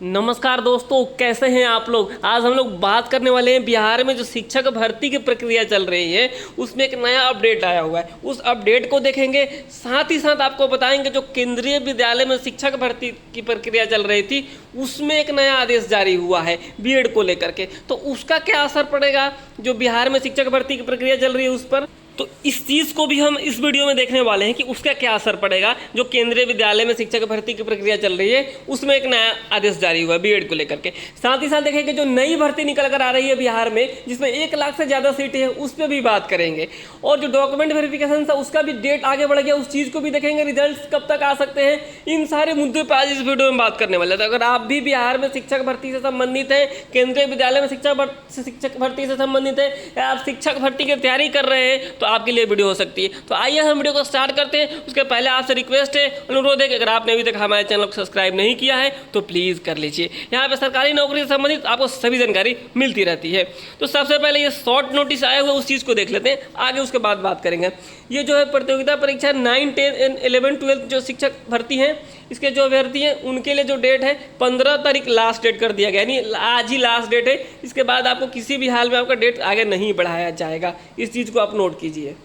नमस्कार दोस्तों, कैसे हैं आप लोग। आज हम लोग बात करने वाले हैं बिहार में जो शिक्षक भर्ती की प्रक्रिया चल रही है उसमें एक नया अपडेट आया हुआ है। उस अपडेट को देखेंगे, साथ ही साथ आपको बताएंगे जो केंद्रीय विद्यालय में शिक्षक भर्ती की प्रक्रिया चल रही थी उसमें एक नया आदेश जारी हुआ है बीएड को लेकर के। तो उसका क्या असर पड़ेगा जो बिहार में शिक्षक भर्ती की प्रक्रिया चल रही है उस पर, तो इस चीज़ को भी हम इस वीडियो में देखने वाले हैं कि उसका क्या असर पड़ेगा। जो केंद्रीय विद्यालय में शिक्षक भर्ती की प्रक्रिया चल रही है उसमें एक नया आदेश जारी हुआ है बीएड को लेकर के। साथ ही साथ देखेंगे जो नई भर्ती निकल कर आ रही है बिहार में जिसमें 1 लाख से ज़्यादा सीटें हैं उस पर भी बात करेंगे। और जो डॉक्यूमेंट वेरिफिकेशन था उसका भी डेट आगे बढ़ गया, उस चीज़ को भी देखेंगे, रिजल्ट कब तक आ सकते हैं। इन सारे मुद्दों पर आज इस वीडियो में बात करने वाले थे। अगर आप भी बिहार में शिक्षक भर्ती से संबंधित हैं, केंद्रीय विद्यालय में शिक्षक भर्ती से संबंधित है या आप शिक्षक भर्ती की तैयारी कर रहे हैं तो आपके लिए वीडियो सकती है। तो आइए हम वीडियो को स्टार्ट करते हैं। उसके पहले आपसे रिक्वेस्ट है, अनुरोध है कि अगर आपने अभी तक हमारे चैनल को सब्सक्राइब नहीं किया है तो प्लीज़ कर लीजिए। यहाँ पे सरकारी नौकरी से संबंधित आपको सभी जानकारी मिलती रहती है। तो सबसे पहले ये शॉर्ट नोटिस आया हुआ उस चीज़ को देख लेते हैं, आगे उसके बाद बात करेंगे। ये जो है प्रतियोगिता परीक्षा 9, 10 एंड 11, 12 जो शिक्षक भर्ती हैं इसके जो अभ्यर्थी हैं उनके लिए जो डेट है 15 तारीख लास्ट डेट कर दिया गया, यानी आज ही लास्ट डेट है। इसके बाद आपको किसी भी हाल में आपका डेट आगे नहीं बढ़ाया जाएगा। इस चीज़ को आप नोट कीजिए।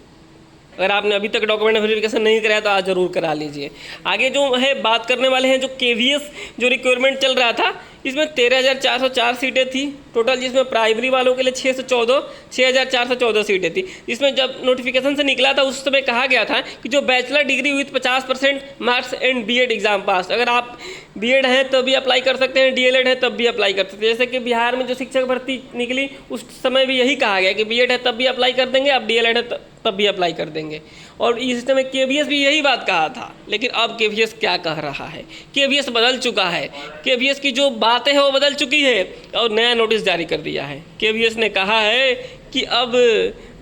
अगर आपने अभी तक डॉक्यूमेंट वेरिफिकेशन नहीं कराया तो आज जरूर करा लीजिए। आगे जो है बात करने वाले हैं जो केवीएस जो रिक्वायरमेंट चल रहा था इसमें 13,404 सीटें थी टोटल, जिसमें प्राइमरी वालों के लिए 6,414 सीटें थी। इसमें जब नोटिफिकेशन से निकला था उस समय कहा गया था कि जो bachelor degree with 50% marks and BEd exam pass, अगर आप बीएड हैं तब भी अप्लाई कर सकते हैं, डीएलएड है तब भी अप्लाई कर सकते हैं। जैसे कि बिहार में जो शिक्षक भर्ती निकली उस समय भी यही कहा गया कि बीएड है तब भी अप्लाई कर देंगे, अब डीएलएड है तब भी अप्लाई कर देंगे। और इस समय केवीएस भी यही बात कहा था, लेकिन अब केवीएस क्या कह रहा है, केवीएस बदल चुका है। केवीएस की जो बातें हैं वो बदल चुकी है और नया नोटिस जारी कर दिया है। केवीएस ने कहा है कि अब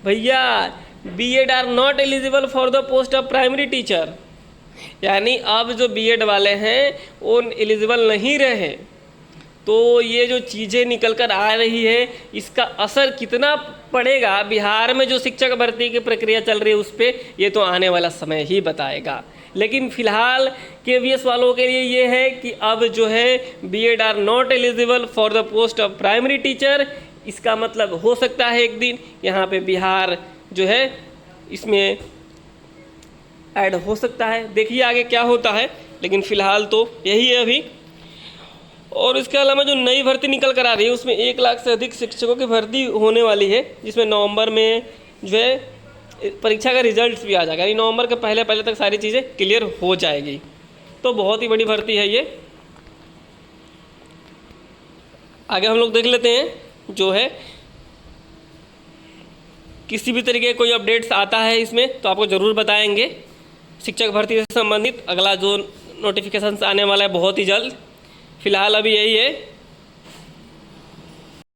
भैया BEd are not eligible for the post of primary teacher, यानी अब जो बीएड वाले हैं वो एलिजिबल नहीं रहे। तो ये जो चीज़ें निकल कर आ रही है इसका असर कितना पड़ेगा बिहार में जो शिक्षक भर्ती की प्रक्रिया चल रही है उस पर, ये तो आने वाला समय ही बताएगा। लेकिन फिलहाल केवीएस वालों के लिए ये है कि अब जो है BEd are not eligible for the post of primary teacher. इसका मतलब हो सकता है एक दिन यहाँ पे बिहार जो है इसमें ऐड हो सकता है। देखिए आगे क्या होता है, लेकिन फिलहाल तो यही है अभी। और इसके अलावा जो नई भर्ती निकल कर आ रही है उसमें 1 लाख से अधिक शिक्षकों की भर्ती होने वाली है, जिसमें नवंबर में जो है परीक्षा का रिजल्ट भी आ जाएगा, यानी नवंबर के पहले तक सारी चीज़ें क्लियर हो जाएगी। तो बहुत ही बड़ी भर्ती है ये। आगे हम लोग देख लेते हैं जो है किसी भी तरीके कोई अपडेट्स आता है इसमें तो आपको ज़रूर बताएंगे। शिक्षक भर्ती से संबंधित अगला जो नोटिफिकेशन आने वाला है बहुत ही जल्द। फिलहाल अभी यही है।